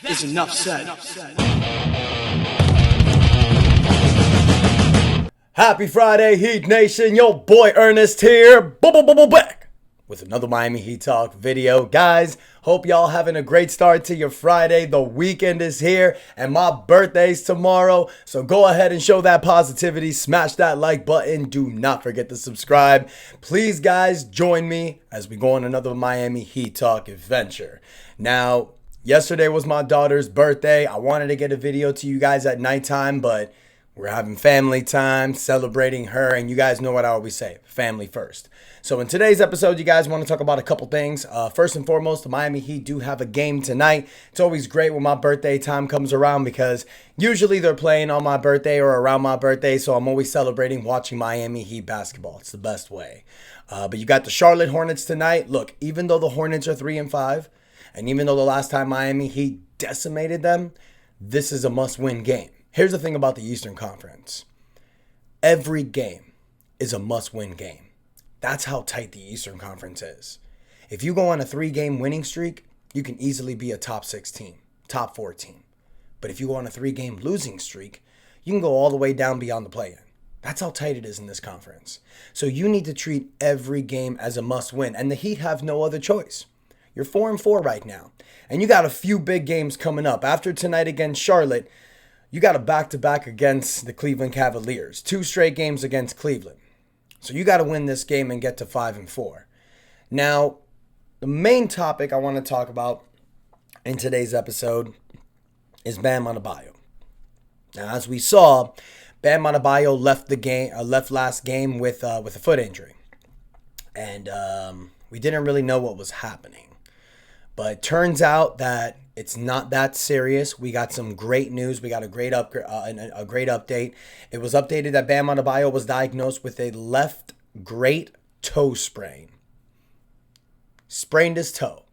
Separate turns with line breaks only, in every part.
is enough said.
Happy Friday, Heat Nation. Yo, boy Ernest here. Back with another Miami Heat Talk video. Guys, hope y'all having a great start to your Friday. The weekend is here and my birthday's tomorrow. So go ahead and show that positivity. Smash that like button. Do not forget to subscribe. Please, guys, join me as we go on another Miami Heat Talk adventure. Now, yesterday was my daughter's birthday. I wanted to get a video to you guys at nighttime, but we're having family time, celebrating her, and you guys know what I always say, family first. So in today's episode, you guys want to talk about a couple things. First and foremost, the Miami Heat do have a game tonight. It's always great when my birthday time comes around because usually they're playing on my birthday or around my birthday, so I'm always celebrating watching Miami Heat basketball. It's the best way. But you got the Charlotte Hornets tonight. Look, even though the Hornets are 3-5, and even though the last time Miami Heat decimated them, this is a must-win game. Here's the thing about the Eastern Conference. Every game is a must-win game. That's how tight the Eastern Conference is. If you go on a 3-game winning streak, you can easily be a top 6 team, top 4 team. But if you go on a 3-game losing streak, you can go all the way down beyond the play-in. That's how tight it is in this conference. So you need to treat every game as a must-win, and the Heat have no other choice. You're 4-4 right now, and you got a few big games coming up. After tonight against Charlotte, you got a back-to-back against the Cleveland Cavaliers. 2 straight games against Cleveland. So you got to win this game and get to 5-4. Now, the main topic I want to talk about in today's episode is Bam Adebayo. Now, as we saw, Bam Adebayo left last game with a foot injury. And we didn't really know what was happening. But it turns out that it's not that serious. We got some great news. We got a great update. It was updated that Bam Adebayo was diagnosed with a left great toe sprain. Sprained his toe.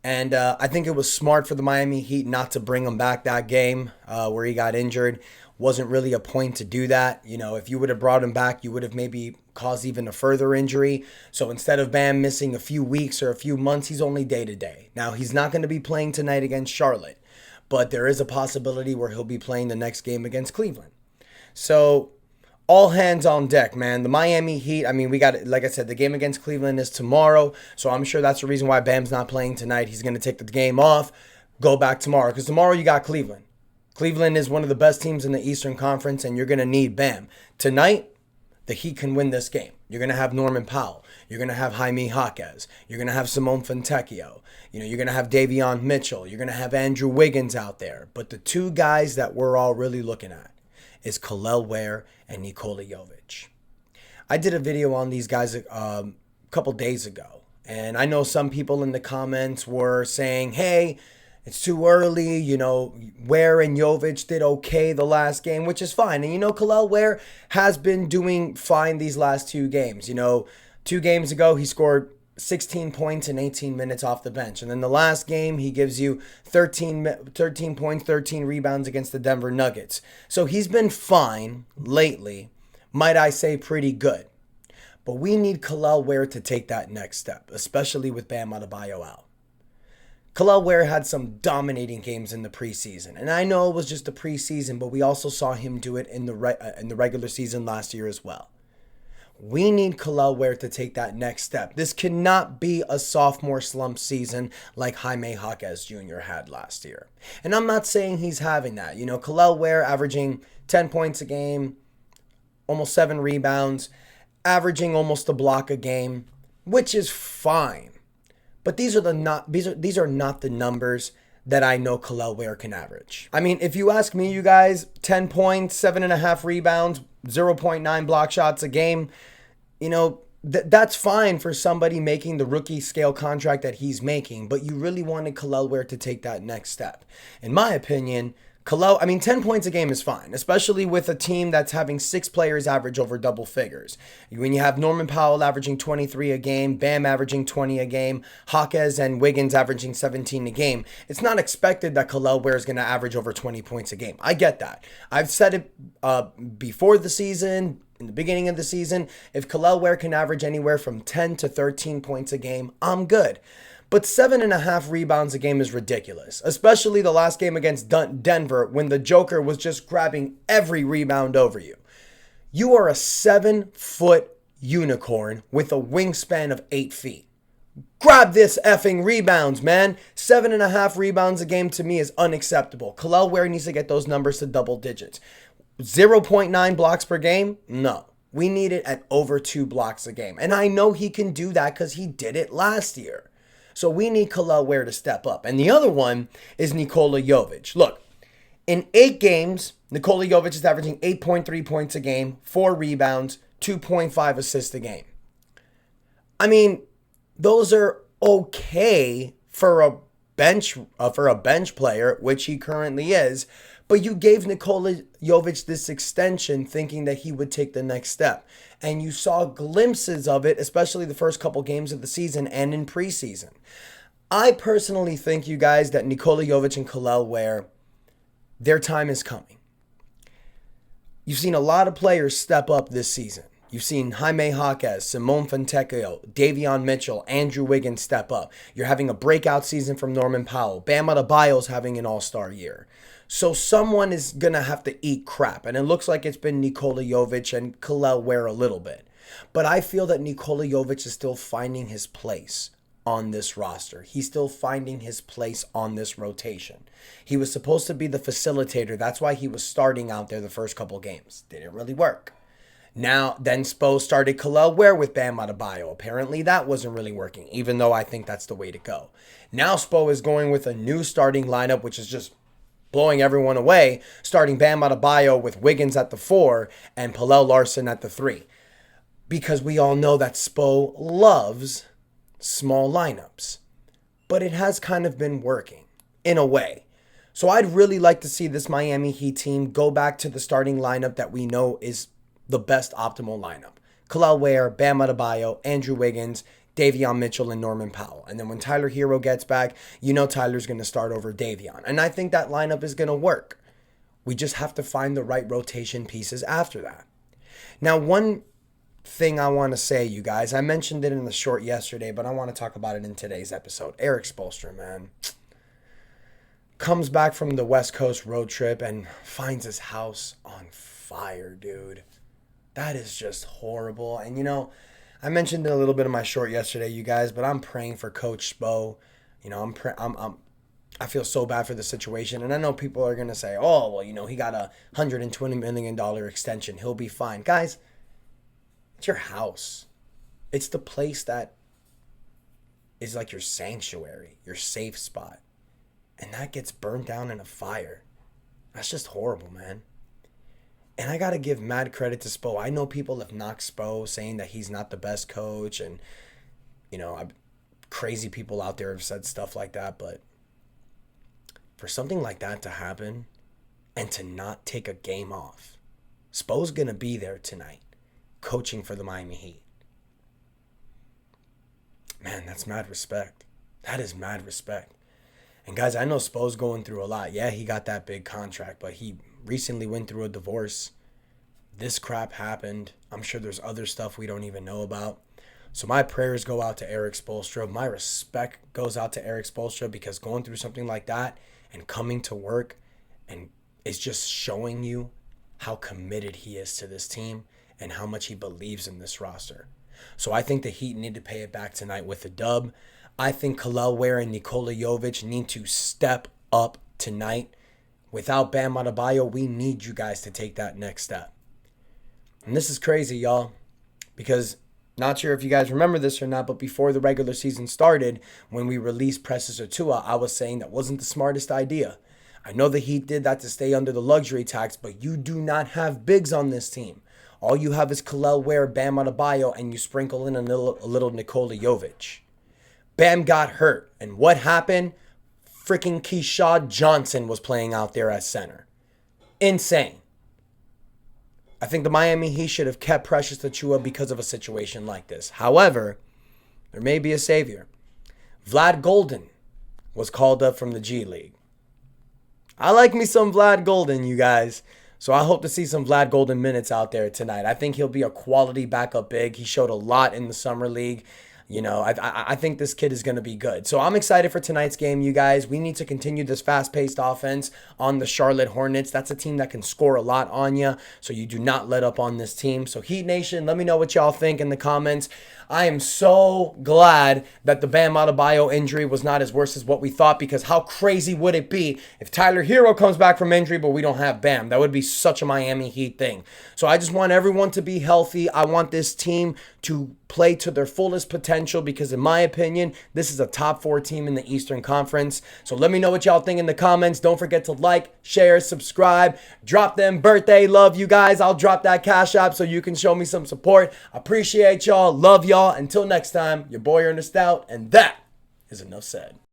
And I think it was smart for the Miami Heat not to bring him back that game where he got injured. Wasn't really a point to do that. You know, if you would have brought him back, you would have maybe caused even a further injury. So instead of Bam missing a few weeks or a few months, he's only day-to-day. Now, he's not going to be playing tonight against Charlotte, but there is a possibility where he'll be playing the next game against Cleveland. So all hands on deck, man. The Miami Heat, I mean, we got, like I said, the game against Cleveland is tomorrow. So I'm sure that's the reason why Bam's not playing tonight. He's going to take the game off, go back tomorrow, because tomorrow you got Cleveland. Cleveland is one of the best teams in the Eastern Conference, and you're going to need Bam. Tonight, the Heat can win this game. You're going to have Norman Powell. You're going to have Jaime Jaquez. You're going to have Simone Fontecchio. You know, you're going to have Davion Mitchell. You're going to have Andrew Wiggins out there. But the 2 guys that we're all really looking at is Ware and Nikola Jovic. I did a video on these guys a couple days ago, and I know some people in the comments were saying, hey, it's too early, you know, Ware and Jovic did okay the last game, which is fine. And, you know, Ware has been doing fine these last 2 games. You know, 2 games ago, he scored 16 points in 18 minutes off the bench. And then the last game, he gives you 13 points, 13 rebounds against the Denver Nuggets. So he's been fine lately, might I say pretty good. But we need Ware to take that next step, especially with Bam Adebayo out. Ware had some dominating games in the preseason. And I know it was just the preseason, but we also saw him do it in the regular season last year as well. We need Ware to take that next step. This cannot be a sophomore slump season like Jaime Jaquez Jr. had last year. And I'm not saying he's having that. You know, Ware averaging 10 points a game, almost 7 rebounds, averaging almost a block a game, which is fine. But these are not the numbers that I know Ware can average. I mean, if you ask me, you guys, 10 points, 7.5 rebounds, 0.9 block shots a game, you know, that's fine for somebody making the rookie scale contract that he's making. But you really wanted Ware to take that next step. In my opinion, 10 points a game is fine, especially with a team that's having 6 players average over double figures. When you have Norman Powell averaging 23 a game, Bam averaging 20 a game, Jaquez and Wiggins averaging 17 a game, it's not expected that Ware is going to average over 20 points a game. I get that. I've said it before the season, in the beginning of the season. If Ware can average anywhere from 10 to 13 points a game, I'm good. But 7.5 rebounds a game is ridiculous, especially the last game against Denver when the Joker was just grabbing every rebound over you. You are a 7-foot unicorn with a wingspan of 8 feet. Grab this effing rebounds, man. 7.5 rebounds a game to me is unacceptable. Ware needs to get those numbers to double digits. 0.9 blocks per game? No. We need it at over 2 blocks a game. And I know he can do that because he did it last year. So we need Ware to step up. And the other one is Nikola Jovic. Look, in 8 games, Nikola Jovic is averaging 8.3 points a game, 4 rebounds, 2.5 assists a game. I mean, those are okay for a bench player, which he currently is. But you gave Nikola Jovic this extension thinking that he would take the next step. And you saw glimpses of it, especially the first couple games of the season and in preseason. I personally think, you guys, that Nikola Jovic and Ware, their time is coming. You've seen a lot of players step up this season. You've seen Jaime Jaquez, Simone Fontecchio, Davion Mitchell, Andrew Wiggins step up. You're having a breakout season from Norman Powell. Bam Adebayo's having an all-star year. So someone is going to have to eat crap. And it looks like it's been Nikola Jovic and Ware a little bit. But I feel that Nikola Jovic is still finding his place on this roster. He's still finding his place on this rotation. He was supposed to be the facilitator. That's why he was starting out there the first couple games. Didn't really work. Now, then Spo started Ware with Bam Adebayo. Apparently that wasn't really working, even though I think that's the way to go. Now Spo is going with a new starting lineup, which is just blowing everyone away, starting Bam Adebayo with Wiggins at the 4 and Pallel Larson at the 3. Because we all know that Spo loves small lineups. But it has kind of been working, in a way. So I'd really like to see this Miami Heat team go back to the starting lineup that we know is the best optimal lineup. Ware, Bam Adebayo, Andrew Wiggins, Davion Mitchell, and Norman Powell. And then when Tyler Hero gets back, you know Tyler's going to start over Davion. And I think that lineup is going to work. We just have to find the right rotation pieces after that. Now, one thing I want to say, you guys, I mentioned it in the short yesterday, but I want to talk about it in today's episode. Erik Spoelstra, man, comes back from the West Coast road trip and finds his house on fire, dude. That is just horrible. And, you know, I mentioned it a little bit in my short yesterday, you guys, but I'm praying for Coach Spo. You know, I feel so bad for the situation. And I know people are going to say, oh, well, you know, he got a $120 million extension. He'll be fine. Guys, it's your house. It's the place that is like your sanctuary, your safe spot. And that gets burned down in a fire. That's just horrible, man. And I got to give mad credit to Spo. I know people have knocked Spo, saying that he's not the best coach. And, you know, crazy people out there have said stuff like that. But for something like that to happen and to not take a game off, Spo's going to be there tonight coaching for the Miami Heat. Man, that's mad respect. That is mad respect. And guys, I know Spo's going through a lot. Yeah, he got that big contract, but he recently went through a divorce. This crap happened. I'm sure there's other stuff we don't even know about. So my prayers go out to Erik Spoelstra. My respect goes out to Erik Spoelstra, because going through something like that and coming to work and is just showing you how committed he is to this team and how much he believes in this roster. So I think the Heat need to pay it back tonight with a dub. I think Ware and Nikola Jovic need to step up tonight. Without Bam Adebayo, we need you guys to take that next step. And this is crazy, y'all, because not sure if you guys remember this or not, but before the regular season started, when we released Precious Achiuwa, I was saying that wasn't the smartest idea. I know the Heat did that to stay under the luxury tax, but you do not have bigs on this team. All you have is Ware, Bam Adebayo, and you sprinkle in a little Nikola Jovic. Bam got hurt, and what happened? Freaking Keyshawn Johnson was playing out there as center. Insane. I think the Miami Heat should have kept Precious Achiuwa because of a situation like this. However, there may be a savior. Vlad Golden was called up from the G League. I like me some Vlad Golden, you guys. So I hope to see some Vlad Golden minutes out there tonight. I think he'll be a quality backup big. He showed a lot in the Summer League. I think this kid is going to be good. So I'm excited for tonight's game, you guys. We need to continue this fast-paced offense on the Charlotte Hornets. That's a team that can score a lot on you, so you do not let up on this team. So Heat Nation, let me know what y'all think in the comments. I am so glad that the Bam Adebayo injury was not as worse as what we thought, because how crazy would it be if Tyler Hero comes back from injury but we don't have Bam? That would be such a Miami Heat thing. So I just want everyone to be healthy. I want this team to play to their fullest potential, because in my opinion, this is a top 4 team in the Eastern Conference. So let me know what y'all think in the comments. Don't forget to like, share, subscribe, drop them birthday love, you guys. I'll drop that Cash App so you can show me some support. Appreciate y'all. Love y'all. Until next time, your boy Ernest out, and that is enough said.